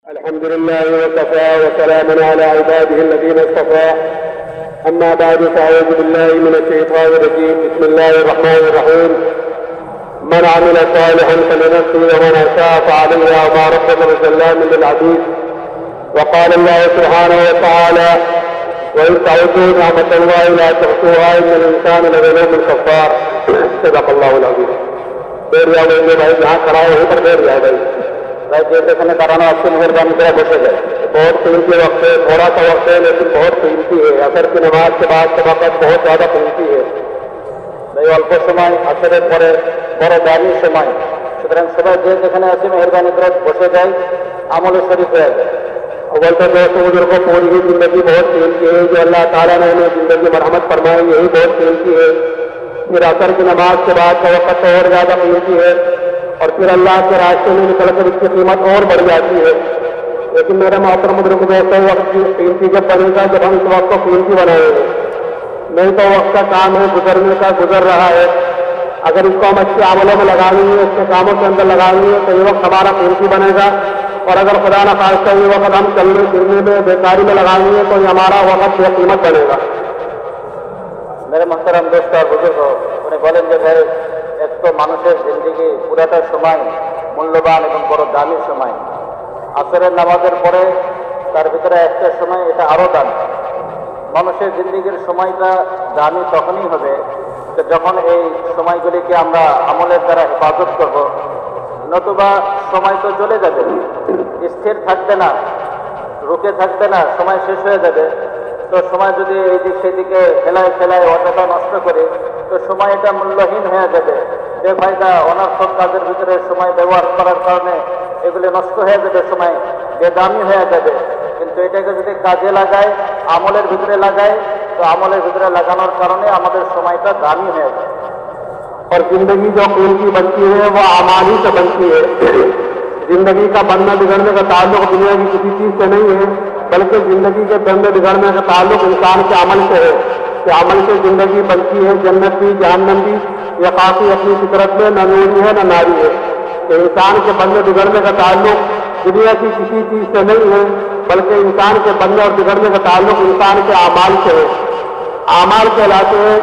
الحمد لله وكفى وسلام على عباده الذين اصطفى. أما بعد فأعوذ بالله من الشيطان الرجيم. بسم الله الرحمن الرحيم. من عمل صالحا فلنفسه ومن أساء فعليها وما ربك بظلام للعبيد. وقال الله سبحانه وتعالى: وإن تعودوا نعمة الله لا تحصوها إن الإنسان لظلوم كفار. صدق الله العظيم. دیر جاؤ گے بھائی، جہاں کھڑا ہو وہیں پر دیر جاؤ بھائی. بھائی جیسے کھانا کرانا آپ سے مہربانی کرا بسے گئے. بہت قیمتی وقت ہے، تھوڑا سا وقت ہے لیکن بہت قیمتی ہے. عصر کی نماز کے بعد کا وقت بہت زیادہ قیمتی ہے. بھائی অল্প সময় আসরের পরে বড় দামি সময়, সুতরাং সবাই যে যেখানে আছে মেহরবানি করে বসে যায়, আমলে শরীক হয়ে যায়. اول تو دوستوں بزرگوں پوری ہی زندگی بہت قیمتی ہے. جو اللہ تعالیٰ نے انہیں زندگی مرحمت فرمائی یہی بہت قیمتی ہے. پھر عصر کی نماز کے بعد کا وقت اور زیادہ قیمتی ہے اور پھر اللہ کے راستے میں نکل کر اس کی قیمت اور بڑھ جاتی ہے. لیکن میرے محترم بزرگ دوستوں، وقت کی قیمتی جب بنے گا جب ہم اس وقت کو قیمتی بنائیں گے. نہیں تو وقت کا کام ہے گزرنے کا، گزر رہا ہے. اگر اس کو ہم اچھے عملوں میں لگائیں گے، اچھے کاموں کے اندر لگائیں گے تو یہ وقت ہمارا قیمتی بنے گا. اور اگر خدا نہ خواستہ یہ وقت ہم چلنے پھرنے میں بیکاری میں لگائیں گے تو یہ ہمارا وقت بے قیمت بنے گا. মেরে মোহতারাম দোস্ত আর বুজুর্গ, উনি বলেন যে ভাই, এক তো মানুষের জিন্দিগি পুরাটা সময় মূল্যবান এবং বড় দামি সময়. আসরের নামাজের পরে তার ভিতরে একটা সময় এটা আরও দামি. মানুষের জিন্দিগির সময়টা দামি তখনই হবে যখন এই সময়গুলিকে আমরা আমলের দ্বারা হেফাজত করব. নতুবা সময় তো চলে যাবে, স্থির থাকবে না, রুকে থাকবে না, সময় শেষ হয়ে যাবে. তো সময় যদি এই দিক সেদিকে ফেলায় ফেলায় অযথা নষ্ট করে তো সময় এটা মূল্যহীন হয়ে যাবে. বেফায়দা অনর্থক কাজের ভিতরে সময় ব্যবহার করার কারণে এগুলি নষ্ট হয়ে যাবে, সময় বেদামি হয়ে যাবে. কিন্তু এটাকে যদি কাজে লাগায়, আমলের ভিতরে লাগায়, তো আমলের ভিতরে লাগানোর কারণে আমাদের সময়টা দামি হয়ে যায়. اور زندگی جو قیمتی بنتی ہے وہ اعمال ہی سے بنتی ہے. زندگی کا بننا بگڑنے کا تعلق دنیا کی کسی چیز سے نہیں ہے، بلکہ زندگی کے بننے بگڑنے کا تعلق انسان کے عمل سے ہے. کہ عمل سے زندگی بنتی ہے. جنت بھی جہنم بھی یہ کافی اپنی فطرت میں نہ نوری ہے نہ ناری ہے. کہ انسان کے بننے بگڑنے کا تعلق دنیا کی کسی چیز سے نہیں ہے، بلکہ انسان کے بننے اور بگڑنے کا تعلق انسان کے اعمال سے ہے. اعمال کہلاتے ہیں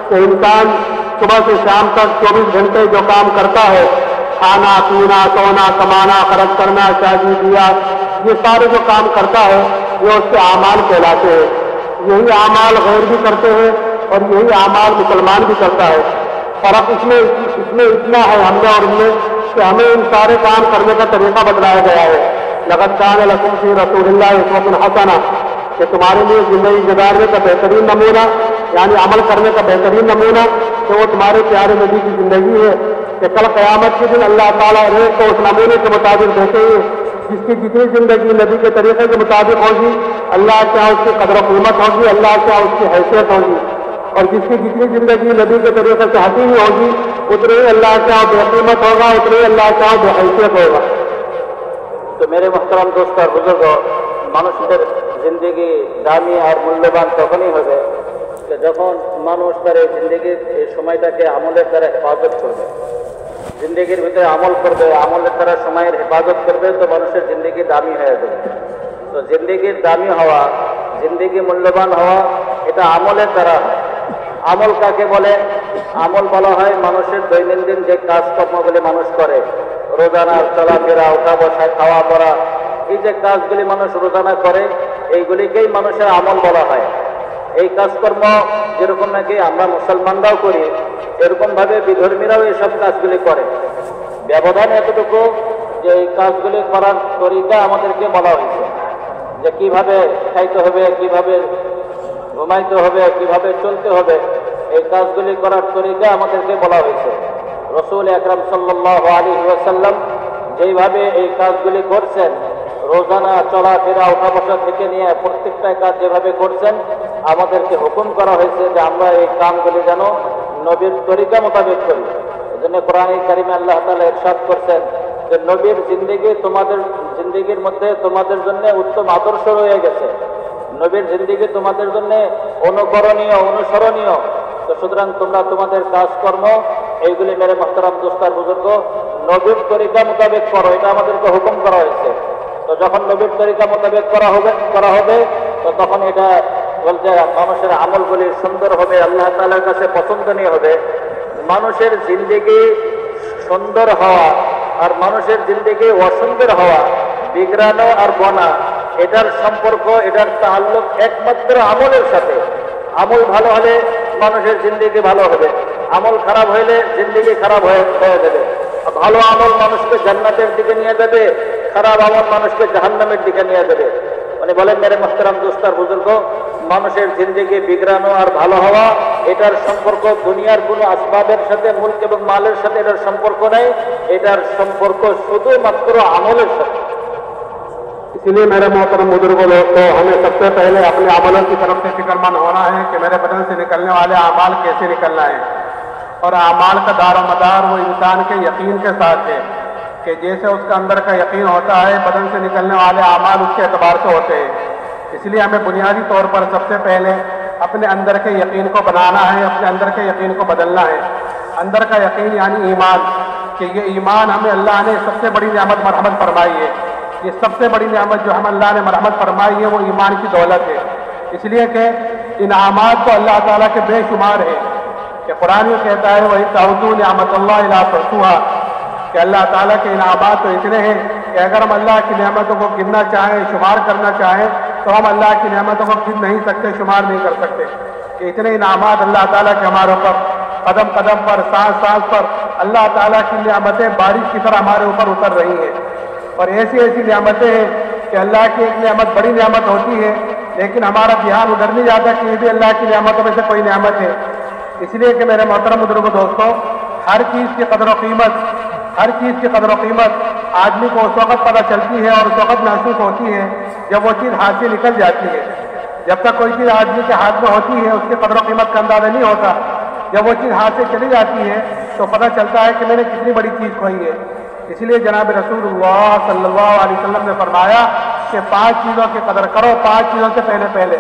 کہ انسان صبح سے شام تک 24 گھنٹے جو کام کرتا ہے، کھانا پینا سونا کمانا خرچ کرنا شادی بیاہ، یہ سارے جو کام کرتا ہے یہ اس کے اعمال کہلاتے ہیں. یہی اعمال غیر بھی کرتے ہیں اور یہی اعمال مسلمان بھی کرتا ہے. فرق اس میں اتنا ہے ہم میں اور ان میں کہ ہمیں ان سارے کام کرنے کا طریقہ بدلایا گیا ہے. لقد کان لکم فی رسول اللہ اسوۃ حسنہ، کہ تمہارے لیے زندگی گزارنے کا بہترین نمونہ، یعنی عمل کرنے کا بہترین نمونہ کہ وہ تمہارے پیارے نبی کی زندگی ہے. کہ کل قیامت کے دن اللہ تعالیٰ ایک کو اس نمونے کے مطابق دیتے ہیں. جس کی جتنی زندگی نبی کے طریقے کے مطابق ہوگی، اللہ کیا اس کی قدر و قیمت ہوگی، اللہ کیا اس کی حیثیت ہوگی. اور جس کی جتنی زندگی نبی کے طریقے سے ہٹی ہوئی ہوگی، اتنے ہی اللہ کیا بے قیمت ہوگا، اتنے ہی اللہ کیا بے حیثیت ہوگا. তো মেরে মোহতারাম দোস্ত আর বুজুর্গ, মানুষের জিন্দিগি দামি আর মূল্যবান তখনই হবে যখন মানুষ তার এই জিন্দিগির এই সময়টাকে আমলের দ্বারা হেফাজত করবে, জিন্দিগির ভিতরে আমল করবে, আমলের দ্বারা সময়ের হেফাজত করবে, তো মানুষের জিন্দিগি দামি হয়ে যাবে. তো জিন্দিগির দামি হওয়া, জিন্দিগি মূল্যবান হওয়া, এটা আমলের দ্বারা হয়. আমল কাকে বলে? আমল বলা হয় মানুষের দৈনন্দিন যে কাজকর্মগুলি মানুষ করে, রোজানা চলাফেরা, ওঠা বসা, খাওয়া পড়া, এই যে কাজগুলি মানুষ রোজানা করে, এইগুলিকেই মানুষের আমল বলা হয়. এই কাজকর্ম যেরকম নাকি আমরা মুসলমানরাও করি, এরকমভাবে বিধর্মীরাও এইসব কাজগুলি করে. ব্যবধান এতটুকু যে এই কাজগুলি করার তরিকা আমাদেরকে বলা হয়েছে, যে কিভাবে খাইতে হবে, কিভাবে ঘুমাইতে হবে, কিভাবে চলতে হবে, এই কাজগুলি করার তরিকা আমাদেরকে বলা হয়েছে. রসুল আকরাম সাল্লাল্লাহু আলাইহি ওয়াসাল্লাম যেইভাবে এই কাজগুলি করছেন, রোজানা চলাফেরা ওঠা বসা থেকে নিয়ে প্রত্যেকটা কাজ যেভাবে করছেন, আমাদেরকে হুকুম করা হয়েছে যে আমরা এই কামগুলি যেন নবীর তরিকা মোতাবেক করি. এই জন্য কোরআন কারিমে আল্লাহ তাআলা ইরশাদ করছেন যে নবীর জিন্দিগি তোমাদের জিন্দিগির মধ্যে তোমাদের জন্য উত্তম আদর্শ রয়ে গেছে, নবীর জিন্দিগি তোমাদের জন্য অনুকরণীয়, অনুসরণীয়. তো সুতরাং তোমরা তোমাদের কাজকর্ম এইগুলি মেরে মোহতারাম দোস্ত আর বুজুর্গ নবীর তরিকা মোতাবেক করো, এটা আমাদেরকে হুকুম করা হয়েছে. তো যখন নবীর তরিকা মোতাবেক করা হবে তো তখন এটা বলতে মানুষের আমলগুলি সুন্দর হবে, আল্লাহ তাআলার কাছে পছন্দনীয় হবে। মানুষের জিন্দেগি সুন্দর হওয়া আর মানুষের জিন্দেগি অসুন্দর হওয়া, বিগড়ানো আর বনা, এটার সম্পর্ক, এটার তাআল্লুক একমাত্র আমলের সাথে। আমল ভালো হলে মানুষের জিন্দেগি ভালো হবে, আমল খারাপ হইলে জিন্দেগি খারাপ হয়ে যাবে। ভালো আমল মানুষকে জান্নাতের দিকে নিয়ে যাবে, খারাপ আমল মানুষকে জাহান্নামের দিকে নিয়ে যাবে। মানে বলেন মেরে মুহতারাম দোস্ত আর বুজুর্গ, মানুষের জিন্দেগি বিগড়ানো আর ভালো হওয়া এটার সম্পর্ক দুনিয়ার কোনো আসবাবের সাথে, মুলক এবং মালের সাথে এটার সম্পর্ক নেই, এটার সম্পর্ক শুধুমাত্র আমলের সাথে। इसलिए मेरे मोहतरम बुजुर्गों दोस्तों, हमें सबसे पहले अपने अमलों की तरफ से फिक्रमंद होना है कि मेरे बदन से निकलने वाले अमाल कैसे निकलना है। और अमाल का दारो मदार वो इंसान के यकीन के साथ है कि जैसे उसका अंदर का यकीन होता है, बदन से निकलने वाले अमाल उसके एतबार से होते हैं। इसलिए हमें बुनियादी तौर पर सबसे पहले अपने अंदर के यकीन को बनाना है, अपने अंदर के यकीन को बदलना है। अंदर का यकीन यानी ईमान, कि ये ईमान हमें अल्लाह ने सबसे बड़ी नेमत मरहमत फरमाई है। ये सबसे बड़ी नेमत जो हम अल्लाह ने मरहमत फरमाई है वो ईमान की दौलत है। इसलिए कि इनामात तो अल्लाह ताला के बेशुमार है, कि कुरान में कहता है वही ताउदू निअमतुल्लाह ला तुहसूहा, कि अल्लाह ताला के इनामात तो इतने हैं कि अगर हम अल्लाह की नेमतों को गिनना चाहें, शुमार करना चाहें तो हम अल्लाह की नेमतों को गिन नहीं सकते, शुमार नहीं कर सकते। कि इतने इनामात अल्लाह ताला के हमारे ऊपर कदम कदम पर, सांस सांस पर अल्लाह ताला की नेमतें बारिश की तरह हमारे ऊपर उतर रही हैं। और ऐसी ऐसी नेमतें हैं कि अल्लाह की एक नेमत बड़ी नेमत होती है, लेकिन हमारा ध्यान उधर नहीं जाता कि ये भी अल्लाह की नेमतों में से कोई नेमत है। इसलिए कि मेरे मोहतरम बुजुर्गों दोस्तों, हर चीज़ की कदर व कीमत, हर चीज़ की कदर व कीमत आदमी को उस वक्त पता चलती है और उस वक्त महसूस होती है जब वो चीज़ हाथ से निकल जाती है। जब तक कोई चीज़ आदमी के हाथ में होती है उसकी कदर व कीमत का अंदाजा नहीं होता। जब वो चीज़ हाथ से चली जाती है तो पता चलता है कि मैंने कितनी बड़ी चीज़ खोई है। इसलिए जनाब रसूलुल्लाह सल्लल्लाहु अलैहि वसल्लम ने फरमाया कि 5 चीज़ों की कदर करो, 5 चीज़ों से पहले।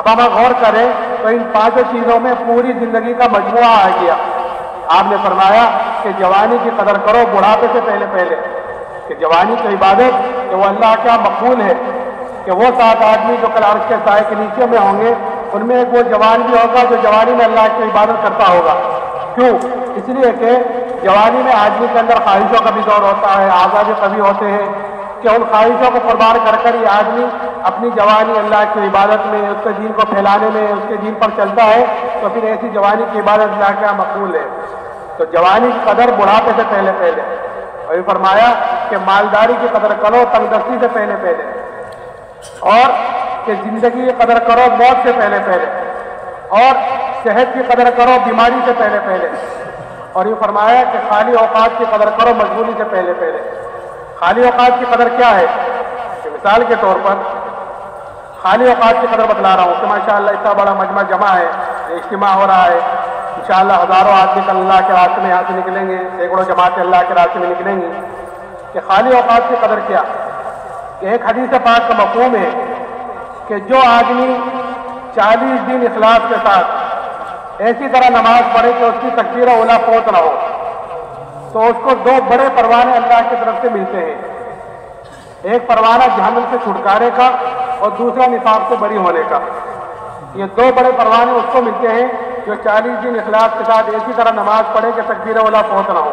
अब हम गौर करें तो इन 5 चीज़ों में पूरी जिंदगी का मजमुआ आ गया। आपने फरमाया कि जवानी की कदर करो बुढ़ापे से पहले, कि जवानी की इबादत कि वो अल्लाह क्या मकबूल है, कि वो 7 आदमी जो कल अर्श के साए के नीचे में होंगे उनमें एक वो जवान भी होगा जो जवानी में अल्लाह की इबादत करता होगा। क्यों? इसलिए कि जवानी में आदमी के अंदर ख्वाहिशों का भी दौर होता है, आज़ाद कभी होते हैं कि उन ख्वाहिशों को कुर्बान कर ये आदमी अपनी जवानी अल्लाह की इबादत में, उसके दीन को फैलाने में, उसके दीन पर चलता है, तो फिर ऐसी जवानी की इबादत अल्लाह क्या मकबूल है। तो जवानी की कदर बुढ़ापे से पहले। और ये फरमाया कि मालदारी की कदर करो तंगदस्ती से पहले, और कि जिंदगी की कदर करो मौत से पहले, और सेहत की कदर करो बीमारी से पहले। और ये फरमाया कि खाली औकात की कदर करो मजबूरी से पहले। खाली औकात की कदर क्या है? कि मिसाल के तौर पर खाली औकात की कदर बतला रहा हूँ कि माशाअल्लाह इतना बड़ा मजमा जमा है, इज्तिमा हो रहा है, इंशाअल्लाह हज़ारों आदमी कल अल्लाह के रास्ते में यहाँ से निकलेंगे, सैकड़ों जमातें अल्लाह के रास्ते में निकलेंगी। कि खाली औकात की कदर क्या? कि एक हदीस पाक का मफ़हूम है कि जो आदमी 40 दिन इखलास के साथ ऐसी तरह नमाज पढ़े कि उसकी तकबीर औला फौत ना हो, तो उसको 2 बड़े परवाने अल्लाह की तरफ से मिलते हैं। एक परवाना जहन्नम से छुटकारे का और दूसरा निफाक से बरी होने का। ये 2 बड़े परवाने उसको मिलते हैं जो 40 दिन इखलास के साथ ऐसी तरह नमाज पढ़े कि तकबीर औला फौत ना हो।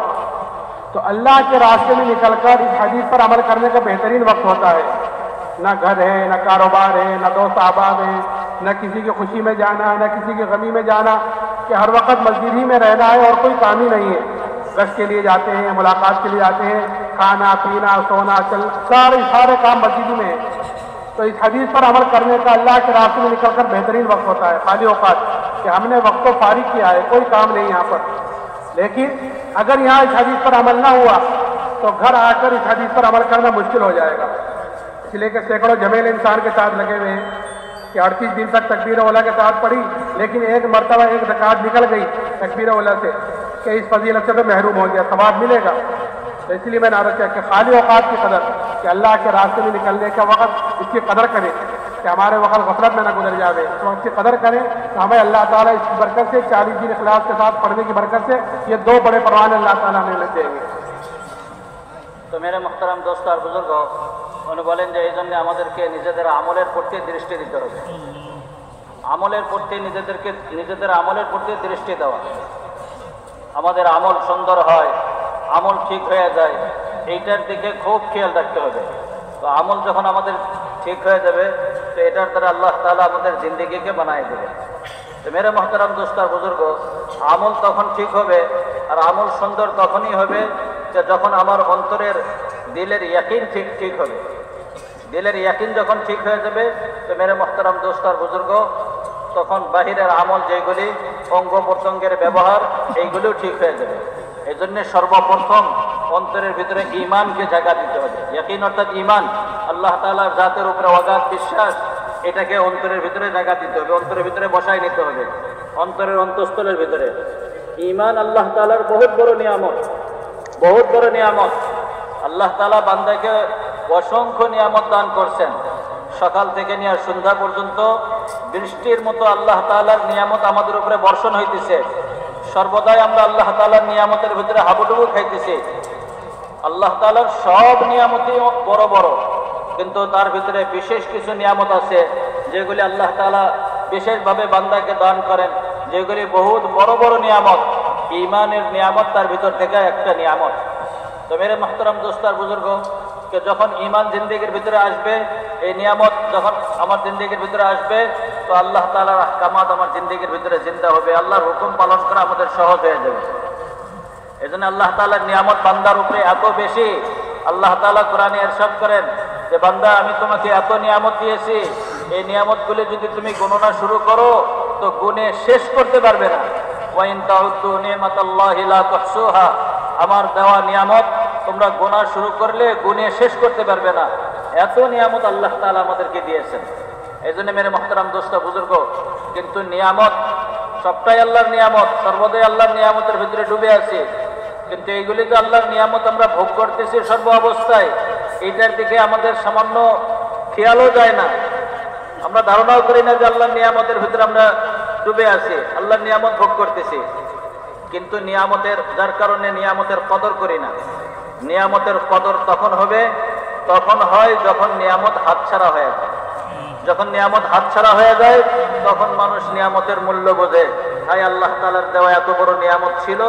तो अल्लाह के रास्ते में निकलकर इस हदीस पर अमल करने का बेहतरीन वक्त होता है। न घर है, न कारोबार है, न दोस्त अहबाब है, न किसी की खुशी में जाना, न किसी की गमी में जाना, कि हर वक्त मस्जिद ही में रहना है और कोई काम ही नहीं है। गश्त के लिए जाते हैं, मुलाकात के लिए जाते हैं, खाना पीना सोना सारे काम मस्जिद में है। तो इस हदीस पर अमल करने का अल्लाह के रास्ते में निकलकर बेहतरीन वक्त होता है खाली औकात, कि हमने वक्त को फारिग किया है, कोई काम नहीं यहाँ पर। लेकिन अगर यहाँ इस हदीस पर अमल ना हुआ तो घर आकर इस हदीस पर अमल करना मुश्किल हो जाएगा। इसलिए कि सैकड़ों झमेले इंसान के साथ लगे हुए हैं कि 38 दिन तक तकबीर औला के साथ पढ़ी, लेकिन एक मरतबा एक ज़कात निकल गई तकबीर औला से कि इस फजीलत से तो महरूम हो गया, सवाब मिलेगा। तो इसलिए मैंने अर्ज़ किया कि खाली औकात की कदर, कि अल्लाह के रास्ते में निकलने का वक्त इसकी कदर करें कि हमारे वक्त गफलत में न गुजर जाए, इस वक्त की कदर करें तो हमें अल्लाह ताला इस बरकत से 40 दिन इखलास के साथ पढ़ने की बरकत से ये 2 बड़े परवाने अल्लाह ताला ने लग जाएंगे। तो मेरे मुहतरम दोस्त और बुजुर्गों, উনি বলেন যে এই জন্য আমাদেরকে নিজেদের আমলের প্রতি দৃষ্টি দিতে হবে, আমলের প্রতি নিজেদের আমলের প্রতি দৃষ্টি দেওয়া। আমাদের আমল সুন্দর হয়, আমল ঠিক হয়ে যায়, এইটার দিকে খুব খেয়াল রাখতে হবে। তো আমল যখন আমাদের ঠিক হয়ে যাবে, তো এটার দ্বারা আল্লাহ তাআলা আমাদের জিন্দেগিকে বানিয়ে দেবে। তো মেরে মহতারাম দোস্তার বুজুর্গ, আমল তখন ঠিক হবে আর আমল সুন্দর তখনই হবে যে যখন আমার অন্তরের দিলের ইয়াকিন ঠিক হবে। দিলের ইয়াকিন যখন ঠিক হয়ে যাবে, তো মেরে মহতারাম দোস্তার বুজুর্গ, তখন বাহিরের আমল যেগুলি অঙ্গ প্রত্যঙ্গের ব্যবহার এইগুলিও ঠিক হয়ে যাবে। এই জন্য সর্বপ্রথম অন্তরের ভিতরে ঈমানকে জায়গা দিতে হবে। ইয়াকিন অর্থাৎ ঈমান, আল্লাহ তাআলার জাতের উপরে অগাধ বিশ্বাস, এটাকে অন্তরের ভিতরে জায়গা দিতে হবে, অন্তরের ভিতরে বসায় নিতে হবে, অন্তরের অন্তঃস্থলের ভিতরে। ঈমান আল্লাহ তাআলার বহুত বড় নিয়ামত, বহুত বড় নিয়ামত। আল্লাহ তাআলা বান্দাকে অসংখ্য নিয়ামত দান করছেন। সকাল থেকে নিয়ে সন্ধ্যা পর্যন্ত বৃষ্টির মতো আল্লাহ তাআলার নিয়ামত আমাদের উপরে বর্ষণ হইতেছে। সর্বদাই আমরা আল্লাহ তাআলার নিয়ামতের ভিতরে হাবুডুবু খাইতেছি। আল্লাহ তাআলার সব নিয়ামতই বড় বড়, কিন্তু তার ভিতরে বিশেষ কিছু নিয়ামত আছে যেগুলি আল্লাহ তাআলা বিশেষভাবে বান্দাকে দান করেন, যেগুলি বহুত বড় বড় নিয়ামত। ঈমানের নিয়ামত তার ভিতর থেকে একটা নিয়ামত। তো মেরে মুহতারাম দোস্তার বুজুর্গ, যখন ঈমান জিন্দেগির ভিতরে আসবে, এই নিয়ামত যখন আমার জিন্দেগির ভিতরে আসবে, তো আল্লাহ তাআলার আহকামাত আমার জিন্দেগির ভিতরে জিন্দা হবে, আল্লাহর হুকুম পালন করা আমাদের সহজ হয়ে যাবে। এই জন্য আল্লাহ তাআলার নিয়ামত বান্দার উপরে এত বেশি। আল্লাহ তাআলা কোরআনে ইরশাদ করেন যে বান্দা, আমি তোমাকে এত নিয়ামত দিয়েছি, এই নিয়ামতগুলি যদি তুমি গণনা শুরু করো তো গুণে শেষ করতে পারবে না। ওয়া ইন তাউদ্দু নি'মাতাল্লাহি লা তুহসুহা, আমার দেওয়া নিয়ামত তোমরা গোনা শুরু করলে গুণে শেষ করতে পারবে না। এত নিয়ামত আল্লাহ তাআলা আমাদেরকে দিয়েছেন। এই জন্য মেরে মুহতারাম দোস্ত বুজুর্গ, কিন্তু নিয়ামত সবটাই আল্লাহর নিয়ামত, সর্বদাই আল্লাহর নিয়ামতের ভিতরে ডুবে আছি। কিন্তু এইগুলি তো আল্লাহর নিয়ামত আমরা ভোগ করতেছি সর্ব অবস্থায়, এইটার দিকে আমাদের সামান্য খেয়ালও যায় না। আমরা ধারণাও করি না যে আল্লাহর নিয়ামতের ভিতরে আমরা ডুবে আছি, আল্লাহর নিয়ামত ভোগ করতেছি। কিন্তু নিয়ামতের, যার কারণে নিয়ামতের কদর করি না। নিয়ামতের কদর তখন হবে, তখন হয় যখন নিয়ামত হাতছাড়া হয়ে যায়। যখন নিয়ামত হাতছাড়া হয়ে যায়, তখন মানুষ নিয়ামতের মূল্য বোঝে। হায়, আল্লাহ তাআলার দেওয়া এত বড় নিয়ামত ছিল,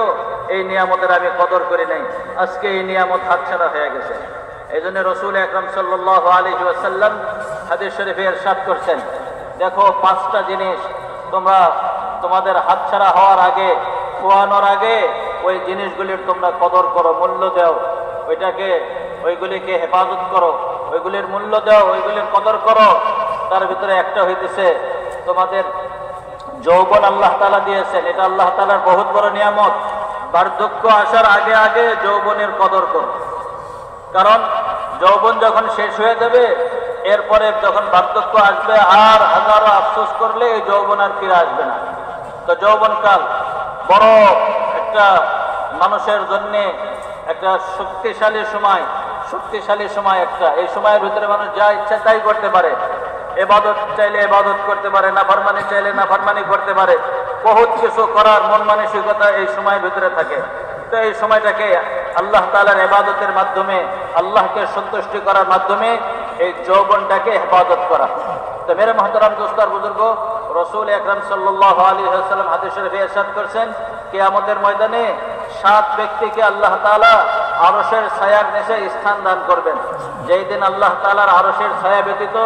এই নিয়ামতের আমি কদর করি নাই, আজকে এই নিয়ামত হাতছাড়া হয়ে গেছে। এই জন্য রাসূল আকরাম সাল্লাল্লাহু আলাইহি ওয়াসাল্লাম হাদিস শরীফে ইরশাদ করছেন, দেখো 5টা জিনিস তোমরা তোমাদের হাতছাড়া হওয়ার আগে, খোয়ানোর আগে ওই জিনিসগুলির তোমরা কদর করো, মূল্য দাও, ওইগুলিকে হেফাজত করো, ওইগুলির মূল্য দাও, ওইগুলির কদর করো। তার ভিতরে একটা হইতেছে তোমাদের যৌবন আল্লাহ তাআলা দিয়েছেন, এটা আল্লাহ তাআলার বহুত বড় নিয়ামত। বার্ধক্য আসার আগে আগে যৌবনের কদর করো, কারণ যৌবন যখন শেষ হয়ে যাবে, এরপরে যখন বার্ধক্য আসবে, আর হাজারো আফসোস করলে এই যৌবন আর ফিরে আসবে না। তো যৌবনকাল বড় একটা মানুষের জন্য একটা শক্তিশালী সময় একটা। এই সময়ের ভিতরে মানুষ যা ইচ্ছা তাই করতে পারে, ইবাদত চাইলে ইবাদত করতে পারে, নাফরমানি চাইলে নাফরমানি করতে পারে, বহুত কিছু করার মন মানসিকতা এই সময়ের ভিতরে থাকে। তো এই সময়টাকে আল্লাহ তাআলার ইবাদতের মাধ্যমে, আল্লাহকে সন্তুষ্টি করার মাধ্যমে এই যৌবনটাকে হেফাজত করা। তো মেরে মুহতারাম দোস্তার বুজুর্গ, রাসূল আকরাম সাল্লাল্লাহু আলাইহি ওয়াসাল্লাম হাদিস শরীফে ইরশাদ করেছেন, কিয়ামতের ময়দানে 7 ব্যক্তিকে আল্লাহ তাআলা আরশের ছায়ার নিচে স্থান দান করবেন। যেই দিন আল্লাহ তাআলার আরশের ছায়া ব্যতীত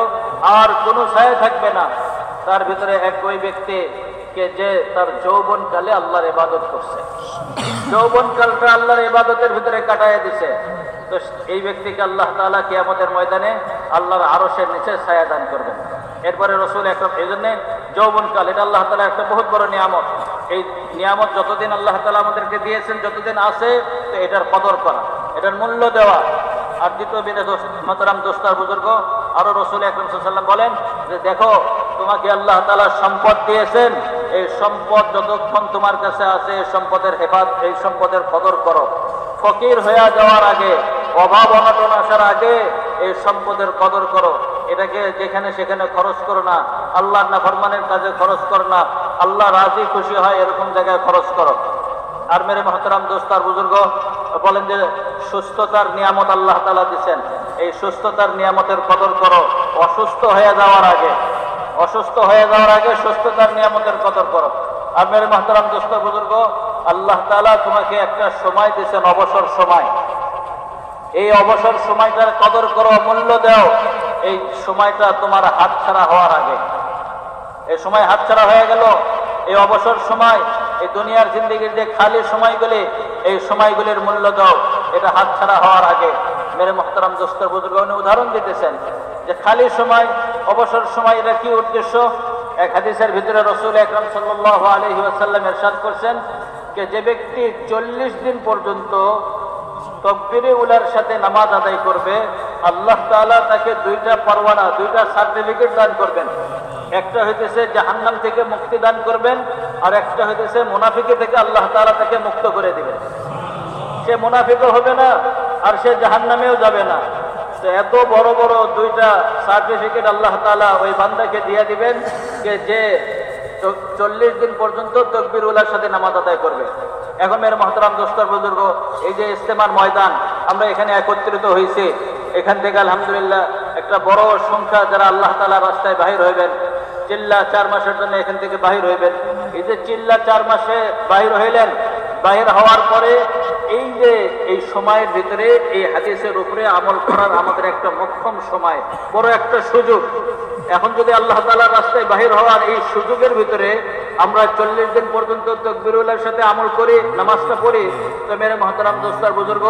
আর কোনো ছায়া থাকবে না, তার ভিতরে ওই ব্যক্তি কে যে তার যৌবনকালে আল্লাহর ইবাদত করছে, যৌবনকালটা আল্লাহর ইবাদতের ভিতরে কাটায় দিছে। তো এই ব্যক্তিকে আল্লাহ তাআলা কিয়ামতের ময়দানে আল্লাহর আরশের নিচে ছায়া দান করবেন। এরপরে রাসূল আকরাম, এই জন্য যৌবনকাল এটা আল্লাহ তাআলা একটা বহুত বড় নিয়ামত। এই নিয়ামত যতদিন আল্লাহ তাআলা আমাদেরকে দিয়েছেন, যতদিন আছে, তো এটার কদর করা, এটার মূল্য দেওয়া। আর দ্বিতীয় মুহতারাম দোস্তার বুজুর্গ, আরো রাসূল আকরাম সাল্লাল্লাহু আলাইহি ওয়াসাল্লাম বলেন যে দেখো, তোমাকে আল্লাহ তাআলা সম্পদ দিয়েছেন, এই সম্পদ যতক্ষণ তোমার কাছে আছে, এই সম্পদের কদর করো। ফকির হয়ে যাওয়ার আগে, অভাব অনটন আসার আগে এই সম্পদের কদর করো। এটাকে যেখানে সেখানে খরচ করো না, আল্লাহর নাফরমানের কাজে খরচ করো না, আল্লাহ রাজি খুশি হয় এরকম জায়গায় খরচ করো। আর মেরে মুহতারাম দোস্তার বুজুর্গ বলেন যে সুস্থতার নিয়ামত আল্লাহ তাআলা দিয়েছেন, এই সুস্থতার নিয়ামতের কদর করো। অসুস্থ হয়ে যাওয়ার আগে সুস্থতার নিয়ামতের কদর করো। আর মেরে মুহতারাম দোস্ত বুজুর্গ, আল্লাহ তাআলা তোমাকে একটা সময় দিয়েছেন, অবসর সময়। এই অবসর সময়টার কদর করো, মূল্য দাও। এই সময়টা তোমার হাতছাড়া হওয়ার আগে। এই সময় হাতছাড়া হয়ে গেল, এই অবসর সময়, এই দুনিয়ার জিন্দেগির যে খালি সময়গুলি, এই সময়গুলির মূল্য দাও, এটা হাতছাড়া হওয়ার আগে। মেরে মুহতারাম দোস্ত বুজুর্গ, উনি উদাহরণ দিতেছেন যে খালি সময়, অবসর সময়, এটা কি উদ্দেশ্য। এক হাদিসের ভিতরে রাসূল আকরাম সাল্লাল্লাহু আলাইহি ওয়াসাল্লাম ইরশাদ করছেন যে ব্যক্তি 40 দিন পর্যন্ত তাকবীরে উলার সাথে নামাজ আদায় করবে, আল্লাহ তাআলা তাকে দুইটা পরওয়ানা, দুইটা সার্টিফিকেট দান করবেন। একটা হইতেছে জাহান্নাম থেকে মুক্তি দান করবেন, আর একটা হইতেছে মুনাফিকি থেকে আল্লাহ তাআলা তাকে মুক্ত করে দিবেন। সে মুনাফিকও হবে না, আর সে জাহান্নামেও যাবে না। তো এত বড় বড় দুইটা সার্টিফিকেট আল্লাহ তাআলা ওই বান্দাকে দিয়ে দিবেন যে 40 দিন পর্যন্ত তাকবীর উলার সাথে নামাজ আদায় করবে। এখন মেরে মুহতারাম দোস্তর বুজুর্গ, এই যে ইস্তেমার ময়দান, আমরা এখানে একত্রিত হয়েছি, এখান থেকে আলহামদুলিল্লাহ একটা বড় সংখ্যা যারা আল্লাহ তাআলা রাস্তায় বাহির হইবেন, চিল্লা 4 মাসের জন্য এখান থেকে বাহির হইবেন। এই যে চিল্লা 4 মাসে বাহির হইলেন, বাহির হওয়ার পরে এই যে এই সময়ের ভিতরে এই হাদিসের উপরে আমল করার আমাদের একটা মোক্ষম সময়, বড় একটা সুযোগ। এখন যদি আল্লাহ তাআলার রাস্তায় বাহির হওয়ার এই সুযোগের ভিতরে আমরা 40 দিন পর্যন্ত তাকবীরুল্লাহর সাথে আমল করি, নামাজটা পড়ি, তো মেরে মুহতারাম দোস্তার বুজুর্গ,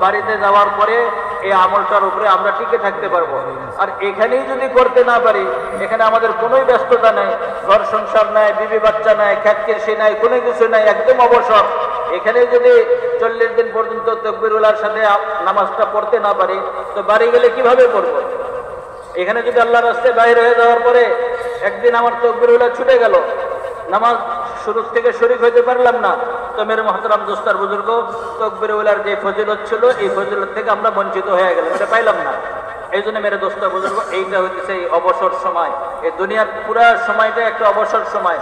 বাড়িতে যাওয়ার পরে এই আমলটার উপরে আমরা টিকে থাকতে পারবো। আর এখানেই যদি করতে না পারি, এখানে আমাদের কোনোই ব্যস্ততা নেই, ঘর সংসার নাই, বিবি বাচ্চা নাই, খ্যাত কৃষি নাই, কোনো কিছু নাই, একদম অবসর। এখানে যদি 40 দিন পর্যন্ত তাকবীরুল্লাহর সাথে নামাজটা পড়তে না পারি, তো বাড়ি গেলে কিভাবে পড়বো? এখানে যদি আল্লাহর রাস্তায় বাইরে হয়ে যাওয়ার পরে একদিন আমার তাকবীরুল্লাহ ছুটে গেল, নামাজ শুরু থেকে শরীক হইতে পারলাম না, তো মেরে মুহতারাম দোস্তার বুজুর্গ, তাকবীরুল্লাহর যে ফজিলত ছিল, এই ফজিলত থেকে আমরা বঞ্চিত হয়ে গেলাম, এটা পাইলাম না। এই জন্য মেরে দোস্ত বুজুর্গ, এইটা হইতেছে এই অবসর সময়। এই দুনিয়ার পুরা সময়টা একটা অবসর সময়।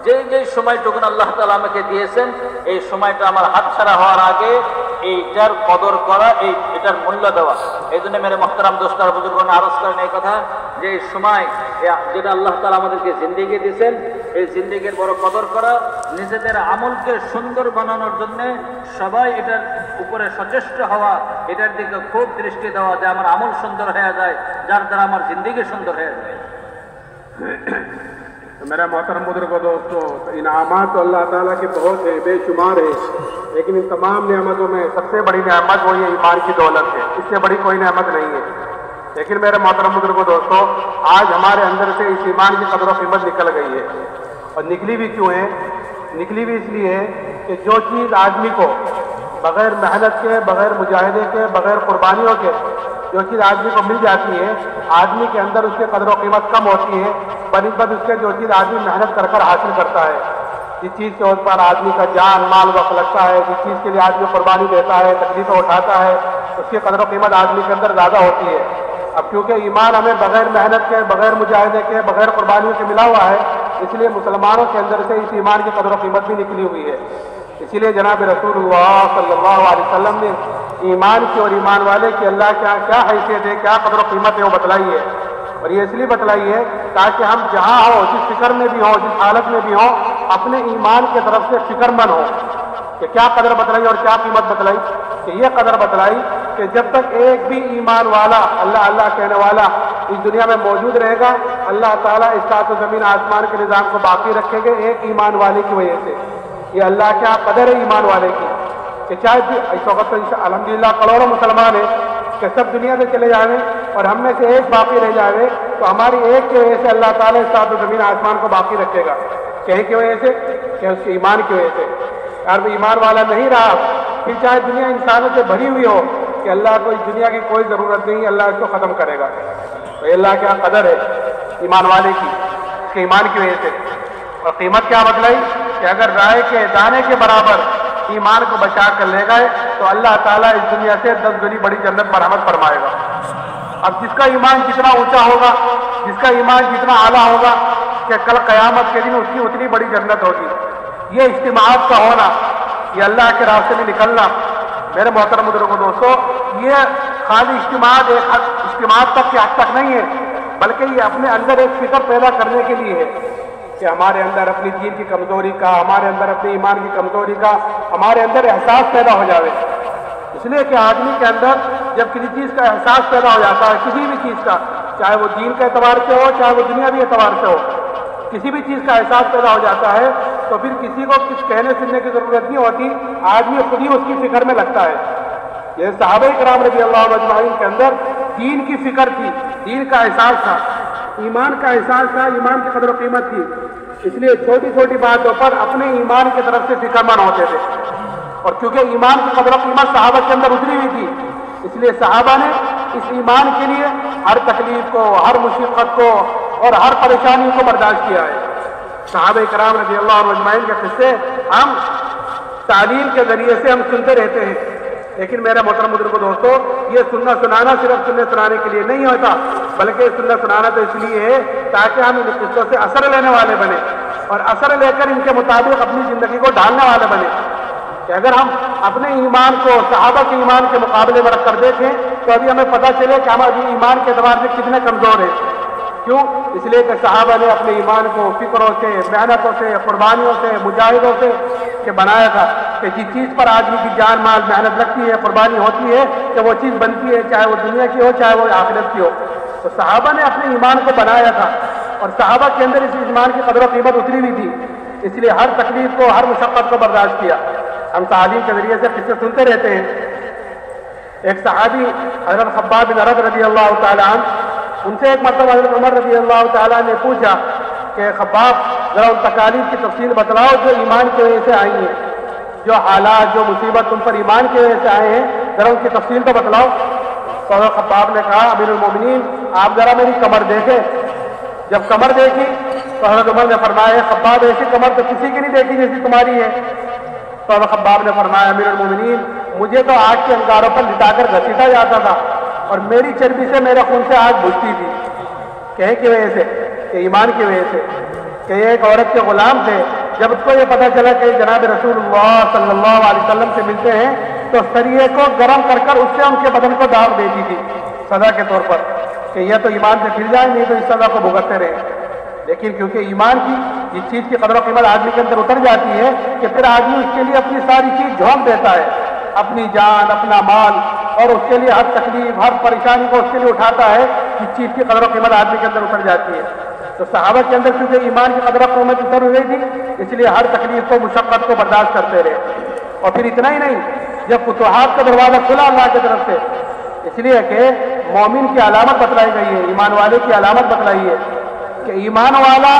যে সময়টুকুন আল্লাহ তাআলা আমাকে দিয়েছেন, এই সময়টা আমার হাতছাড়া হওয়ার আগে এইটার কদর করা, এটার মূল্য দেওয়া। এই জন্য মেরে মুহতারাম দোস্তার বুজুর্গগণ আরজ করেন এই কথা যে এই সময় যেটা আল্লাহ তাআলা আমাদেরকে জিন্দেগি দিয়েছেন, এই জিন্দেগির বড় কদর করা, নিজেদের আমলকে সুন্দর বানানোর জন্য সবাই এটার উপরে সচেষ্ট হওয়া, এটার দিকে খুব দৃষ্টি দেওয়া, যে আমার আমল সুন্দর হয়ে যায়, যার দ্বারা আমার জিন্দেগি সুন্দর হয়ে যায়। मेरा मोहतरम बुजुर्गों, दोस्तों, इनामात तो अल्लाह ताला के बहुत है, बेशुमार है, लेकिन इन तमाम नेमतों में सबसे बड़ी नेमत वही है ईमान की दौलत है। इससे बड़ी कोई नेमत नहीं है। लेकिन मेरे मोहतरम बुजुर्गों, दोस्तों, आज हमारे अंदर से इस ईमान की कदर और कीमत निकल गई है। और निकली भी क्यों है? निकली भी इसलिए है कि जो चीज़ आदमी को बगैर मेहनत के, बगैर मुजाहिदे के, बगैर कुर्बानियों के जो चीज़ आदमी को मिल जाती है, आदमी के अंदर उसके कदर और कीमत कम होती है बनिस्बत उसके जो चीज़ आदमी मेहनत कर कर हासिल करता है। जिस चीज़ के उस पर आदमी का जान माल वक्त लगता है, जिस चीज़ के लिए आदमी कुर्बानी देता है, तकलीफें उठाता है, उसकी कदर और कीमत आदमी के अंदर ज़्यादा होती है। अब क्योंकि ईमान हमें बगैर मेहनत के, बगैर मुजाहिदे के, बगैर कुर्बानियों के मिला हुआ है, इसलिए मुसलमानों के अंदर से इस ईमान की कदर और कीमत भी निकली हुई है। इसीलिए जनाब रसूलुल्लाह सल्लल्लाहु अलैहि वसल्लम ने ईमान की और ईमान वाले की अल्लाह क्या हैसियत है, क्या कदर और कीमत है, वो बतलाई है। और ये इसलिए बतलाई है ताकि हम जहाँ हो, जिस फिक्र में भी हो, जिस हालत में भी हो, अपने ईमान की तरफ से फिक्रमंद हो। कि क्या कदर बतलाई और क्या कीमत बतलाई? कि ये कदर बतलाई कि जब तक एक भी ईमान वाला, अल्लाह अल्लाह कहने वाला इस दुनिया में मौजूद रहेगा, अल्लाह ताला इस सात ज़मीन आसमान के निज़ाम को बाकी रखेंगे एक ईमान वाले की वजह से। ये अल्लाह क्या कदर है ईमान वाले की, कि चाहे इस वक्त तो अल्हम्दुलिल्लाह करोड़ों मुसलमान हैं कि सब दुनिया से चले जाए और हम में से एक बाकी रह जाए, तो हमारी एक की वजह से अल्लाह ताला इस सात ज़मीन आसमान को बाकी रखेगा। कहीं की वजह से? कि उसके ईमान की वजह से। यार वो ईमान वाला नहीं रहा, फिर चाहे दुनिया इंसानों से भरी हुई हो, कि अल्लाह को इस दुनिया की कोई ज़रूरत नहीं, अल्लाह इसको ख़त्म करेगा। तो अल्लाह क्या कदर है ईमान वाले की, उसके ईमान की वजह से। और कीमत क्या बतलाई कि अगर राय के दाने के बराबर ईमान को बचा कर ले गए, तो अल्लाह ताला इस दुनिया से 10 गुनी बड़ी जन्नत बरामद फरमाएगा। अब जिसका ईमान जितना ऊंचा होगा, जिसका ईमान जितना आला होगा, कि कल क़यामत के दिन उसकी उतनी बड़ी जन्नत होगी। ये इज्तिमाअत का होना, ये अल्लाह के रास्ते में निकलना, मेरे मोहतरम बुजुर्गों, दोस्तों, ये खाली इज्तिमात तक के हद तक नहीं है, बल्कि ये अपने अंदर एक फिक्र पैदा करने के लिए है कि हमारे अंदर अपनी दीन की कमजोरी का, हमारे अंदर अपने ईमान की कमजोरी का, हमारे अंदर एहसास पैदा हो जाए। इसलिए कि आदमी के अंदर जब किसी चीज़ का एहसास पैदा हो जाता है, किसी भी चीज़ का, चाहे वो दीन के एतबार से हो, चाहे वो दुनियावी एतबार से हो, किसी भी चीज़ का एहसास पैदा हो जाता है तो फिर किसी को कुछ कहने सुनने की ज़रूरत नहीं होती, आदमी खुद ही उसकी फिक्र में लगता है। ये सहाबा किराम रज़ी अल्लाह अजमईन के अंदर दीन की फिक्र थी, दीन का एहसास था, ईमान का एहसास था, ईमान की कदर कीमत थी। इसलिए छोटी छोटी बातों पर अपने ईमान की तरफ से फिक्रमंद होते थे। और क्योंकि ईमान की कदर कीमत सहाबा के अंदर उतरी हुई थी, इसलिए सहाबा ने इस ईमान के लिए हर तकलीफ को, हर मुसीबत को और हर परेशानी को बर्दाश्त किया है। सहाबा किराम रज़ी अल्लाह अजमईन के किस्से हम तालीम के जरिए से हम सुनते रहते हैं, लेकिन मेरा मोहतरम बुजुर्गों दोस्तों, ये सुनना सुनाना सिर्फ सुनने सुनाने के लिए नहीं होता, बल्कि सुनना सुनाना तो इसलिए है ताकि हम इन किस्सों से असर लेने वाले बने और असर लेकर इनके मुताबिक अपनी ज़िंदगी को ढालने वाले बने। कि अगर हम अपने ईमान को सहाबा के ईमान के मुकाबले में रख कर देखें तो अभी हमें पता चले कि हम अभी ईमान के एतबार से कितने कमज़ोर हैं। क्यों? इसलिए कि सहाबा ने अपने ईमान को फिक्रों से, मेहनतों से, कुर्बानियों से, मुजाहिदों से के बनाया था कि जिस चीज़ पर आदमी की जान माल मेहनत लगती है, कुर्बानी होती है, कि वो चीज़ बनती है, चाहे वो दुनिया की हो चाहे वो आखिरत की हो। तो सहाबा ने अपने ईमान को बनाया था और सहाबा के अंदर इस ईमान की कदर कीमत उतरी हुई थी, इसलिए हर तकलीफ को, हर मुशक्क़त को बर्दाश्त किया। हम तालीम के जरिए से किस्से सुनते रहते हैं। एक सहाबी हज़रत खब्बाब बिन अरद रज़ी अल्लाह तआला अन्हु, उनसे एक मरतबा हज़रत उमर रज़ी अल्लाह तआला ने पूछा कि खब्बाब ज़रा उन तकालीफ की तफसील बतलाओ जो ईमान की वजह से आई हैं, जो हालात, जो मुसीबत तुम पर ईमान की वजह से आए हैं, ज़रा उनकी तफसील तो बतलाओ। तो हज़रत खब्बाब ने कहा, अमीरुल मोमिनीन आप ज़रा मेरी कमर देखें। जब कमर देखी तो हज़रत उमर ने फरमाया, खब्बाब ऐसी कमर तो किसी की नहीं देखी जैसी तुम्हारी है। तो हज़रत खब्बाब ने फरमाया, अमीरुल मोमिनीन मुझे तो आग के अंगारों पर लिटाकर घसीटा जाता था और मेरी चर्बी से, मेरे खून से आग बुझती थी। कहे की वजह से? कि ईमान की वजह से। कि एक औरत के गुलाम थे, जब उसको ये पता चला कि जनाब रसूलुल्लाह सल्लल्लाहु अलैहि वसल्लम से मिलते हैं तो सरिये को गर्म कर कर उससे उनके बदन को दाग देती थी सजा के तौर पर, कि यह तो ईमान से फिर जाए, नहीं तो इस सजा को भुगतते रहे। लेकिन क्योंकि ईमान की जिस चीज़ की कदर कीमत आदमी के अंदर उतर जाती है कि फिर आदमी उसके लिए अपनी सारी चीज़ झोंक देता है, अपनी जान, अपना माल, और उसके लिए हर तकलीफ, हर परेशानी को उसके लिए उठाता है। जिस चीज़ की कदर कीमत आदमी के अंदर उतर जाती है, तो सहाबा के अंदर क्योंकि ईमान की कदर कीमत उतर हुई थी, इसलिए हर तकलीफ को, मुशक्क़त को बर्दाश्त करते रहे। और फिर इतना ही नहीं, जब फुतूहात का दरवाज़ा खुला अल्लाह की तरफ से, इसलिए कि मोमिन की अलामत बतलाई गई है, ईमान वाले की अलामत बतलाई है कि ईमान वाला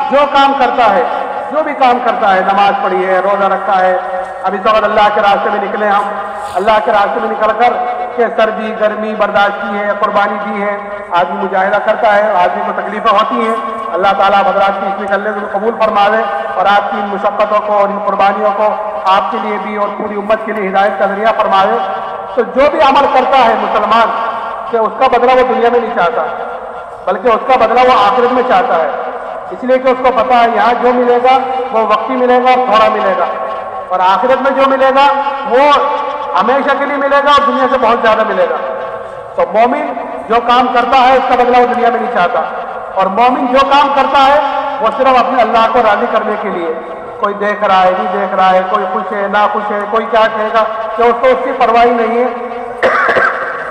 जो काम करता है, जो भी काम करता है, नमाज पढ़ी है, रोज़ा रखा है, अब इस वक्त अल्लाह के रास्ते में निकले, हम अल्लाह के रास्ते में निकल कर के सर्दी गर्मी बर्दाश्त की है, कुर्बानी दी है, आदमी मुजाहिदा करता है, आदमी को तकलीफें होती हैं। अल्लाह ताला हज़रात की इस निकलने को कबूल फरमावे और आपकी इन मुशक्क़तों को और इन कुर्बानियों को आपके लिए भी और पूरी उम्मत के लिए हिदायत का जरिया फरमावे। तो जो भी अमल करता है मुसलमान, कि उसका बदला वो दुनिया में नहीं चाहता, बल्कि उसका बदला वो आखिरत में चाहता है। इसलिए कि उसको पता है यहाँ जो मिलेगा वो वक्ती मिलेगा और थोड़ा मिलेगा, और आखिरत में जो मिलेगा वो हमेशा के लिए मिलेगा और दुनिया से बहुत ज़्यादा मिलेगा। तो मोमिन जो काम करता है उसका बदला वो दुनिया में नहीं चाहता, और मोमिन जो काम करता है वो सिर्फ अपने अल्लाह को राज़ी करने के लिए, कोई देख रहा है नहीं देख रहा है, कोई खुश है ना खुश है, कोई क्या कहेगा, कि उसको उसकी परवाह नहीं है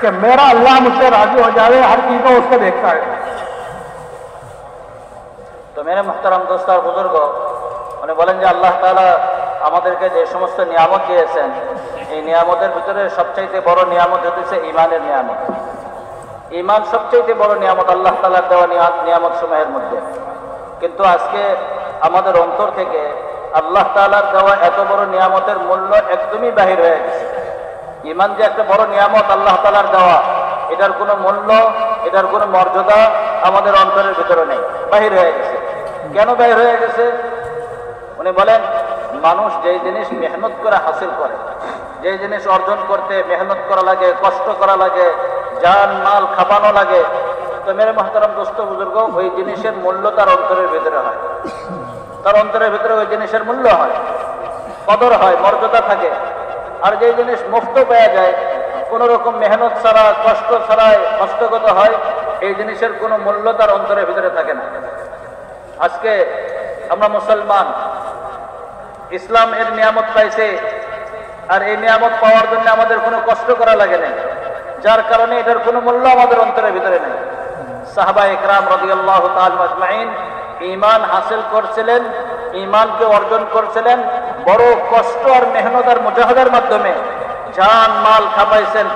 कि मेरा अल्लाह मुझसे राज़ी हो जाए, हर चीज़ को उसको देखता है। तो मेरे मुहतरम दोस्त और बुजुर्ग उन्हें बोलें जो अल्लाह ताला আমাদেরকে যে সমস্ত নিয়ামত দিয়েছেন, এই নিয়ামতের ভিতরে সবচেয়ে বড় নিয়ামত হচ্ছে ঈমানের নিয়ামত। ঈমান সবচেয়ে বড় নিয়ামত আল্লাহ তাআলার দেওয়া নিয়ামত সমূহের মধ্যে। কিন্তু আজকে আমাদের অন্তর থেকে আল্লাহ তাআলার দেওয়া এত বড় নিয়ামতের মূল্য একদমই বাহির হয়ে গেছে। ঈমান যে একটা বড় নিয়ামত আল্লাহ তাআলার দেওয়া, এটার কোনো মূল্য, এটার কোনো মর্যাদা আমাদের অন্তরের ভিতরে নেই, বাহির হয়ে গেছে। কেন বাহির হয়ে গেছে? উনি বলেন মানুষ যেই জিনিস মেহনত করে হাসিল করে, যেই জিনিস অর্জন করতে মেহনত করা লাগে, কষ্ট করা লাগে, জান মাল খাপানো লাগে, তো মেরে মুহতারাম দোস্ত বুজুর্গ, ওই জিনিসের মূল্য তার অন্তরের ভিতরে হয়, তার অন্তরের ভিতরে ওই জিনিসের মূল্য হয়, কদর হয়, মর্যাদা থাকে। আর যেই জিনিস মুফত পাওয়া যায়, কোনো রকম মেহনত ছাড়া, কষ্ট ছাড়াই হস্তগত হয়, এই জিনিসের কোনো মূল্য তার অন্তরের ভিতরে থাকে না। আজকে আমরা মুসলমান, ইসলাম এর নিয়ামত পাইছে, আর এই নিয়ামত পাওয়ার জন্য আমাদের কোনো কষ্ট করা লাগে না, যার কারণে এটার কোনো মূল্য আমাদের অন্তরের ভিতরে নেই। সাহাবায়ে ইকরাম রাদিয়াল্লাহু তাআলা আজমাইন ঈমান হাসিল করছিলেন, ঈমানকে অর্জন করছিলেন বড় কষ্ট আর মেহনত আর মুজাহাদার মাধ্যমে। জান মাল খাপাইছেন,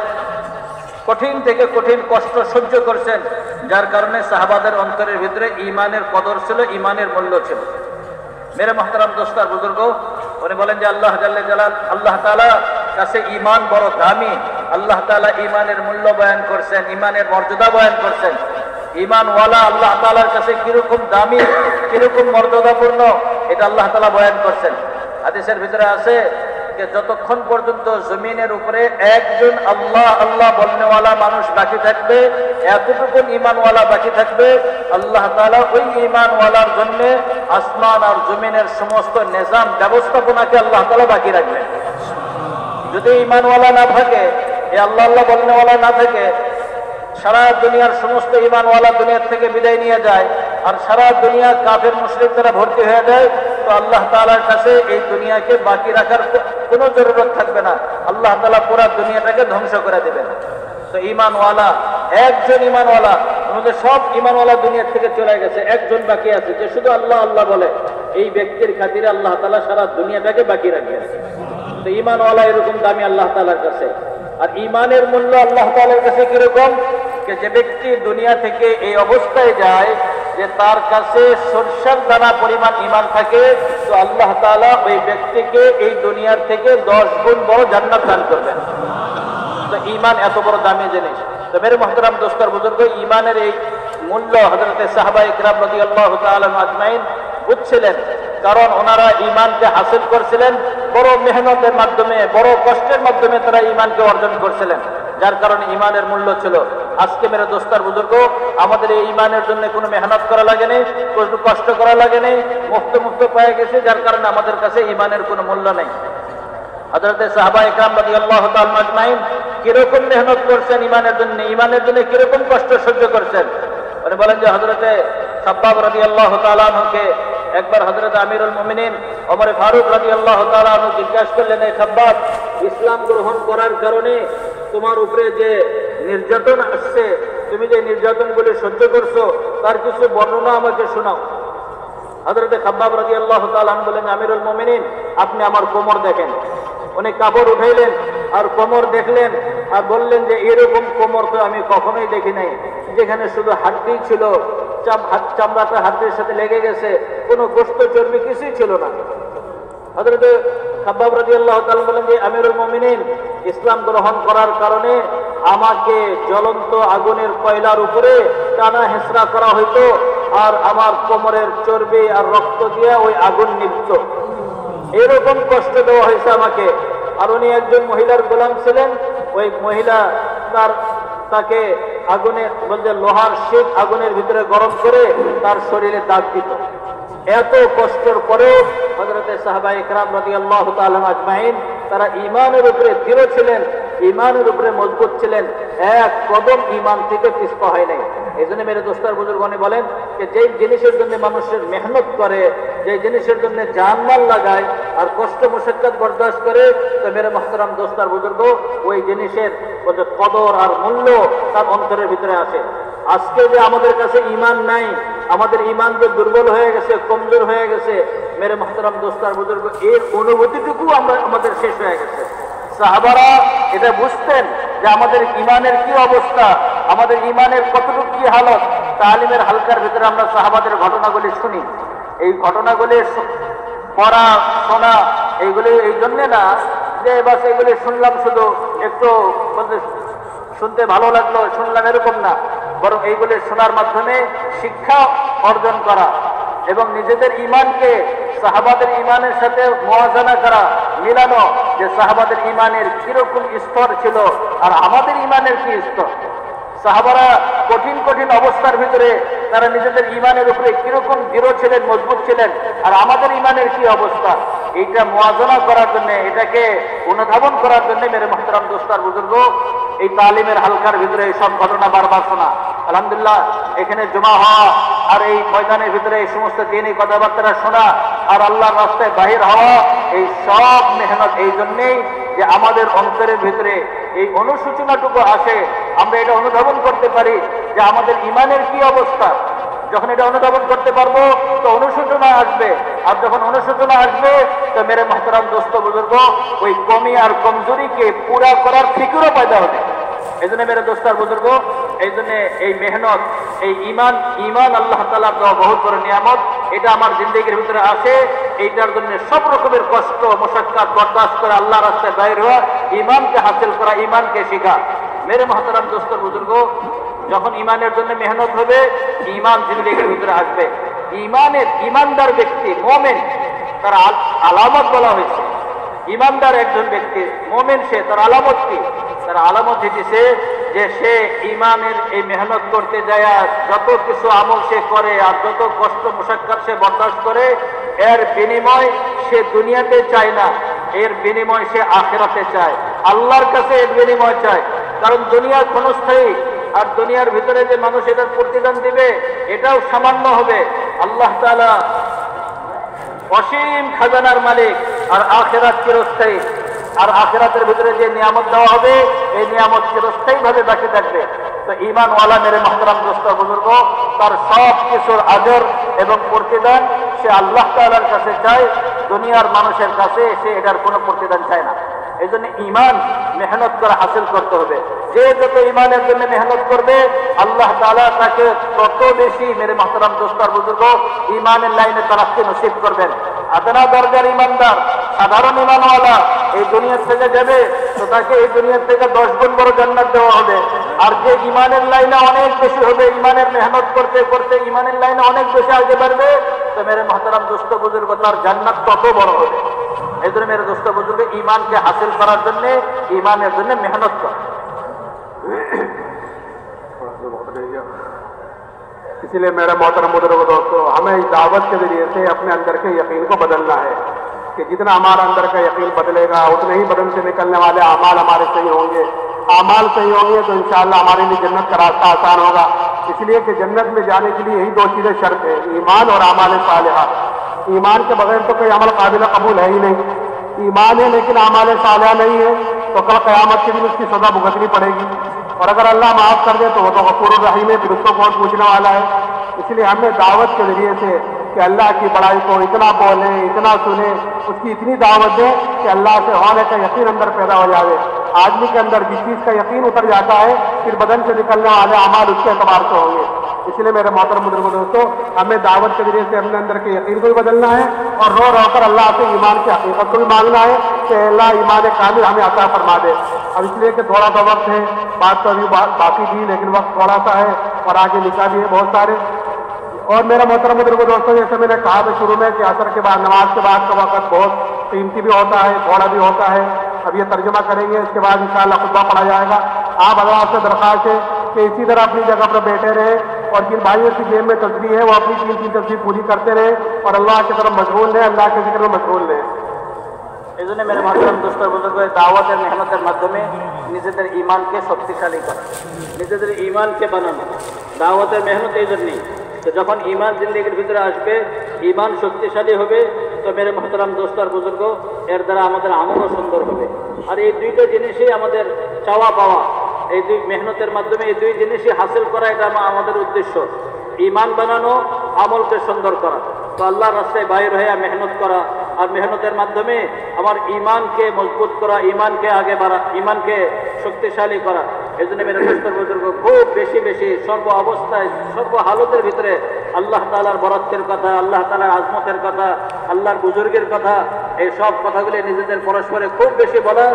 কঠিন থেকে কঠিন কষ্ট সহ্য করছেন, যার কারণে সাহাবাদের অন্তরের ভিতরে ঈমানের কদর ছিল, ঈমানের মূল্য ছিল। মেরে মুহতারাম দোস্তার বুজুর্গ, উনি বলেন যে আল্লাহ জাল্লে জালাল, আল্লাহ তাআলা কাছে ঈমান বড় দামি। আল্লাহ তাআলা ঈমানের মূল্য বয়ান করছেন, ঈমানের মর্যাদা বয়ান করছেন। ঈমানওয়ালা আল্লাহ তাআলার কাছে কিরকম দামি, কিরকম মর্যাদাপূর্ণ, এটা আল্লাহ তাআলা বয়ান করছেন। হাদিসের ভিতরে আছে যে যতক্ষণ পর্যন্ত জমিনের উপরে একজন আল্লাহ আল্লাহ বলনেওয়ালা মানুষ বাকি থাকবে, এতটুকু ঈমানওয়ালা বাকি থাকবে, আল্লাহ তাআলা ওই ঈমানওয়ালার জন্য আসমান আর জমিনের সমস্ত নিজাম ব্যবস্থাপনাকে আল্লাহ তাআলা বাকি রাখবেন। যদি ঈমানওয়ালা না থাকে, এই আল্লাহ আল্লাহ বলনেওয়ালা না থাকে, সারা দুনিয়ার সমস্ত ঈমানওয়ালা দুনিয়ার থেকে বিদায় নিয়ে যায়, আর সারা দুনিয়া কাফের মুশরিক দ্বারা ভর্তি হয়ে যায়, তো আল্লাহ তাআলার কাছে এই দুনিয়াকে বাকি রাখার কোনো জরুরত থাকবে না। আল্লাহ তাআলা পুরো দুনিয়াটাকে ধ্বংস করে দেবেন। তো ঈমানওয়ালা, একজন ঈমানওয়ালা, আমাদের সব ঈমানওয়ালা দুনিয়া থেকে চলে গেছে, একজন বাকি আছে যে শুধু আল্লাহ আল্লাহ বলে। এই ব্যক্তির খাতিরে আল্লাহ তাআলা সারা দুনিয়াটাকে বাকি রাখবেন। তো ঈমানওয়ালা এরকম দামি আল্লাহ তাআলার কাছে। আর ঈমানের মূল্য আল্লাহ তাআলার কাছে কিরকম, যে ব্যক্তি দুনিয়া থেকে এই অবস্থায় যায় যে তার কাছে সরষের দানা পরিমাণ ঈমান থাকে, তো আল্লাহ তাআলা ওই ব্যক্তিকে এই দুনিয়ার থেকে 10 গুণ বড় জান্নাত দান করবেন। তো ঈমান এত বড় দামি জিনিস। তো মেরে মুহতারাম দোস্তর বুজুর্গ, ঈমানের এই মূল্য হযরতে সাহাবায়ে কিরাম রাদিয়াল্লাহু তাআলা আজমাইন বুঝছিলেন, কারণ ওনারা ঈমানকে হাসিল করছিলেন বড় মেহনতের মাধ্যমে, বড় কষ্টের মাধ্যমে তারা ঈমানকে অর্জন করছিলেন, যার কারণে ঈমানের মূল্য ছিল। আজকে মেরে দোস্তার বুজুর্গ, আমাদের এই ঈমানের জন্য কোনো মেহনত করা লাগে নেই, কোনো কষ্ট করা লাগে নেই, মুক্ত মুক্ত পেয়ে গেছে, যার কারণে আমাদের কাছে ঈমানের কোনো মূল্য নেই। হযরতে সাহাবায়ে কিরাম রাদিয়াল্লাহু তাআলা আজমাইন কিরকম মেহনত করছেন ঈমানের জন্য, ঈমানের জন্য কিরকম কষ্ট সহ্য করছেন। উনি বলেন যে হযরতে খাব্বাব রাদিয়াল্লাহু তাআলা আনহুকে একবার হযরত আমিরুল মুমিনিন ওমর ফারুক রাদিয়াল্লাহু তাআলা আনহু জিজ্ঞাসা করলেন, এই খাব্বাব, ইসলাম গ্রহণ করার কারণে তোমার উপরে যে নির্যাতন আসছে, তুমি যে নির্যাতনগুলি সহ্য করছো, তার কিছু বর্ণনা আমাকে শোনাও। হযরতে খাব্বাব রাদিয়াল্লাহু তাআলা আনহু বলেন, আমিরুল মুমিনিন, আপনি আমার কোমর দেখেন। উনি কাপড় উঠাইলেন আর কোমর দেখলেন আর বললেন যে এরকম কোমর তো আমি কখনোই দেখি নাই, যেখানে শুধু হাড্ডি ছিল, চামড়াটা হাড্ডির সাথে লেগে গেছে, কোনো গোশত চর্বি কিছুই ছিল না। হযরত খাব্বাব রাদিয়াল্লাহু তাআলা বলেন যে আমিরুল মুমিনিন, ইসলাম গ্রহণ করার কারণে আমাকে জ্বলন্ত আগুনের কয়লার উপরে টানা হেঁচড়া করা হইতো, আর আমার কোমরের চর্বি আর রক্ত দিয়ে ওই আগুন নিভত। এরকম কষ্ট দেওয়া হয়েছে আমাকে। আর উনি একজন মহিলার গোলাম ছিলেন, ওই মহিলা তাকে আগুনে বলতে লোহার শিক আগুনের ভিতরে গরম করে তার শরীরে দাগ দিত। এত কষ্টের পরেও হযরতে সাহাবায়ে কিরাম রাদিয়াল্লাহু তাআলা আজমাইন তারা ঈমানের উপরে দৃঢ় ছিলেন, ঈমানের উপরে মজবুত ছিলেন, এক কদম ঈমান থেকে পিছপা হয় নাই। এই জন্য মেরে দোস্তার বুজুর্গণে বলেন যে যেই জিনিসের জন্য মানুষের মেহনত করে, যে জিনিসের জন্য জানমাল লাগায় আর কষ্ট মুশাক্কাত বরদাস্ত করে, তো মেরে মুহতারাম দোস্তার বুজুর্গ, ওই জিনিসের কদর আর মূল্য তার অন্তরের ভিতরে আসে। আজকে যে আমাদের কাছে ঈমান নাই, আমাদের ঈমান যে দুর্বল হয়ে গেছে, কমজোর হয়ে গেছে, মেরে মুহতারাম দোস্তার বুজুর্গ, এর অনুভূতিটুকু আমাদের শেষ হয়ে গেছে। সাহাবারা এটা বুঝতেন যে আমাদের ঈমানের কি অবস্থা, আমাদের ঈমানের কতটুকু কি হালত। তালিমের হালকার ভিতরে আমরা সাহাবাদের ঘটনাগুলি শুনি। এই ঘটনাগুলি পড়া শোনা এইগুলি এই জন্যে না যে বাস এগুলি শুনলাম শুধু একটু শুনতে ভালো লাগলো শুনলাম, এরকম না, বরং এইগুলি শোনার মাধ্যমে শিক্ষা অর্জন করা এবং নিজেদের ঈমানকে সাহাবাদের ঈমানের সাথে মুওয়াজানা করা, মিলানো, যে সাহাবাদের ঈমানের কিরকম স্তর ছিল আর আমাদের ঈমানের কি স্তর। সাহাবারা কঠিন কঠিন অবস্থার ভিতরে তারা নিজেদের ঈমানের উপরে কিরকম দৃঢ় ছিলেন, মজবুত ছিলেন, আর আমাদের ঈমানের কি অবস্থা। এইটা মোয়াজনা করার জন্য, এটাকে অনুধাবন করার জন্য মেরে মুহতারাম দোস্তার বুজুর্গ, এই তালিমের হালকার ভিতরে এই সব ঘটনা বারবার শোনা। আলহামদুলিল্লাহ, এখানে জমা হওয়া আর এই ময়দানের ভিতরে এই সমস্ত দিনই কথাবার্তা শোনা আর আল্লাহর রাস্তায় বাহির হওয়া, এই সব মেহনত এই জন্যেই যে আমাদের অন্তরের ভিতরে এই অনুসূচনাটুকু আসে, আমরা এটা অনুধাবন করতে পারি যে আমাদের ইমানের কি অবস্থা। যখন এটা অনুধাবন করতে পারবো তো অনুশোচনা আসবে, আর যখন অনুশোচনা আসবে তো মেরে মুহতারাম দোস্ত বুজুর্গ, ওই কমি আর কমজোরিকে পুরা করার ফিকিরও পয়দা হবে। এই জন্য মেরে দোস্তার বুজুর্গ, এই জন্য এই মেহনত, এই ইমান আল্লাহ তাআলার দেওয়া বহুত বড় নিয়ামত। এটা আমার জিন্দেগির ভিতরে আসে, এইটার জন্য সব রকমের কষ্ট মশাক্কাত বরদাস্ত করে আল্লাহ রাস্তায় বাইর হওয়া, ইমানকে হাসিল করা, ইমানকে শিখা। মেরে মুহতারাম দোস্ত বুজুর্গ, যখন ইমানের জন্য মেহনত হবে, ইমান জিন্দেগির ভিতরে আসবে। ইমানদার ব্যক্তি মুমিন, তার আলামত বলা হয়েছে। ইমানদার একজন ব্যক্তি মুমিন, সে তার আলামত কি? তার আলামত হচ্ছে যে সে ইমানের এই মেহনত করতে যায়, যত কিছু আমল সে করে আর যত কষ্ট মুশাক্কাত সে বরদাস্ত করে, এর বিনিময় সে দুনিয়াতে চায় না, এর বিনিময় সে আখিরাতে চায়, আল্লাহর কাছে এর বিনিময় চায়। কারণ দুনিয়া ক্ষণস্থায়ী, আর দুনিয়ার ভিতরে যে মানুষ এটার প্রতিদান দিবে এটাও সামান্য হবে। আল্লাহ তাআলা অসীম খাজানার মালিক, আর আখিরাত চিরস্থায়ী। আর আখিরাতের ভিতরে যে নিয়ামত দেওয়া হবে, এই নিয়ামত চিরস্থায়ী ভাবে বাকি থাকবে। তো ঈমানওয়ালা মেরে মুহতারাম দোস্ত বুজুর্গ, তার সব কিছুর আজর এবং প্রতিদান সে আল্লাহ তাআলার কাছে চায়, দুনিয়ার মানুষের কাছে সে এটার কোনো প্রতিদান চায় না। এই জন্য ইমান মেহনত করে হাসিল করতে হবে। যে যত ইমানের জন্য মেহনত করবে, আল্লাহ তাআলা তাকে তত বেশি মেরে মুহতারাম দোস্তার বুজুর্গ ইমানের লাইনে তারাক্কি নসিব করবেন। আদনা দরজার ইমানদার, সাধারণ ইমানওয়ালা এই দুনিয়ার থেকে যাবে তো তাকে এই দুনিয়ার থেকে 10 গুণ বড় জান্নাত দেওয়া হবে। আর যে ইমানের লাইনে অনেক বেশি হবে, ইমানের মেহনত করতে করতে ইমানের লাইনে অনেক বেশি আগে বাড়বে, তো মেরে মুহতারাম দোস্ত বুজুর্গ তার জান্নাত তত বড় হবে। এই জন্য মেরে দোস্ত বুজুর্গ, ইমানকে হাসিল করার জন্য ইমানের জন্য মেহনত কর। इसलिए मेरा मोहतरम बुजुर्ग दोस्तों, हमें इस दावत के जरिए से अपने अंदर के यकीन को बदलना है कि जितना हमारा अंदर का यकीन बदलेगा उतने ही बदन से निकलने वाले अमाल हमारे सही होंगे। अमाल सही होंगे तो इंशाअल्लाह हमारे लिए जन्नत का रास्ता आसान होगा। इसलिए कि जन्नत में जाने के लिए यही 2 चीजें शर्त है, ईमान और अमाल सालिहा। ईमान के बगैर तो कोई अमल काबिल कबूल है ही नहीं। ईमान है लेकिन अमाल सालिहा नहीं है तो कल क़यामत के दिन उसकी सजा भुगतनी पड़ेगी। और अगर अल्लाह माफ कर दे तो वो तो गफूर रहीम है, फिर उसको कौन पूछने वाला है। इसलिए हमें दावत के जरिए से कि अल्लाह की बड़ाई को इतना बोले, इतना सुने, उसकी इतनी दावत दें कि अल्लाह से होने का यकीन अंदर पैदा हो जाए। आदमी के अंदर जिस चीज़ का यकीन उतर जाता है, फिर बदन से निकलने वाले अमाल उसके एतबार से होंगे। इसलिए मेरे मोहतरम बुजुर्ग दोस्तों, हमें दावत के जरिए से अपने अंदर के यकीन को भी बदलना है और रो रो कर अल्लाह से ईमान की हकीकत को भी मांगना है कि अल्लाह ईमान कामिल हमें अता फरमा दे। अब इसलिए कि थोड़ा सा वक्त है, बात तो अभी बाकी थी लेकिन वक्त थोड़ा सा है और आगे निकाल भी है बहुत सारे। और मेरा मोहतरम बुजुर्ग दोस्तों, जैसे मैंने कहा था शुरू में कि असर के बाद, नमाज के बाद का वक्त बहुत कीमती भी होता है, थोड़ा भी होता है। अब ये तर्जुमा करेंगे, इसके बाद इंशाअल्लाह खुतबा पढ़ा जाएगा। आप हज़रात से दरख्वास्त है कि इसी तरह अपनी जगह पर बैठे रहे और जिन भाइयों की जेब में तस्बीह है वो अपनी 3 तस्बीह पूरी करते रहे और अल्लाह की तरफ मशगूल रहे, अल्लाह के जिक्र में मशगूल रहे। এই জন্য মেরে মুহতারাম দোস্ত বুজুর্গ, দাওয়াতের মেহনতের মাধ্যমে নিজেদের ইমানকে শক্তিশালী করা, নিজেদের ইমানকে বানানো, দাওয়াতের মেহনত এই জন্যই। তো যখন ইমান জিন্দেগির ভিতরে আসবে, ইমান শক্তিশালী হবে, তো মেরে মুহতারাম দোস্ত আর বুজুর্গ, এর দ্বারা আমাদের আমলও সুন্দর হবে। আর এই দুইটা জিনিসই আমাদের চাওয়া পাওয়া, এই দুই মেহনতের মাধ্যমে এই 2 জিনিসই হাসিল করা, এটা আমাদের উদ্দেশ্য। ইমান বানানো, আমলকে সুন্দর করা। তো আল্লাহর রাস্তায় বাইর হয়ে মেহনত করা, আর মেহনতের মাধ্যমে আমার ইমানকে মজবুত করা, ইমানকে আগে বাড়া, ইমানকে শক্তিশালী করা। এই জন্য মেরে দোস্তের বুজুর্গ, খুব বেশি বেশি সর্ব অবস্থায়, সর্ব হালতের ভিতরে আল্লাহ তাআলার বরাতের কথা, আল্লাহ তাআলার আজমতের কথা, আল্লাহর বুজুর্গের কথা, এই সব কথাগুলি নিজেদের পরস্পরে খুব বেশি বলা,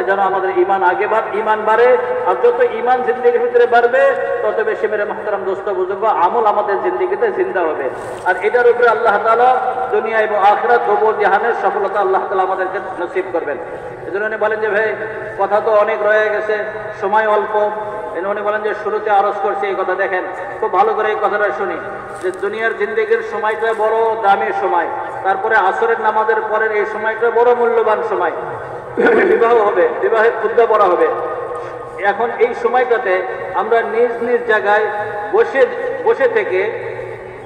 যেন আমাদের ইমান আগে ইমান বাড়ে। আর যত ইমান জিন্দেগির ভিতরে বাড়বে তত বেশি মেরে মুহতারাম দোস্ত বুজুর্গ আমল আমাদের জিন্দেগিতে জিন্দা হবে। আর এটার উপরে আল্লাহ তাআলা দুনিয়া এবং আখিরাত দুটো জাহানের সফলতা আল্লাহ তাআলা আমাদেরকে নসিব করবেন। এজন্য উনি বলেন যে ভাই, কথা তো অনেক রয়ে গেছে, সময় অল্প, উনি বলেন যে শুরুতে আরজ করছে এই কথা, দেখেন খুব ভালো করে এই কথাটা শুনি, যে দুনিয়ার জিন্দেগির সময়টা বড় দামি সময়, তারপরে আসরের নামাজের পরের এই সময়টা বড় মূল্যবান সময়, বিবাহ হবে, বিবাহের খুতবা পড়া হবে। এখন এই সময়টাতে আমরা নিজ নিজ জায়গায় বসে বসে থেকে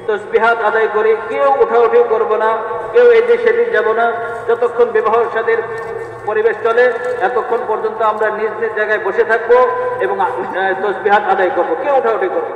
তসবিহাত আদায় করি, কেউ উঠাউঠি করবো না, কেউ এই যে সেদিন যাব না, যতক্ষণ বিবাহ সাথীর পরিবেশ চলে এতক্ষণ পর্যন্ত আমরা নিজ নিজ জায়গায় বসে থাকবো এবং তসবিহাত আদায় করবো, কেউ উঠাউঠি করবো।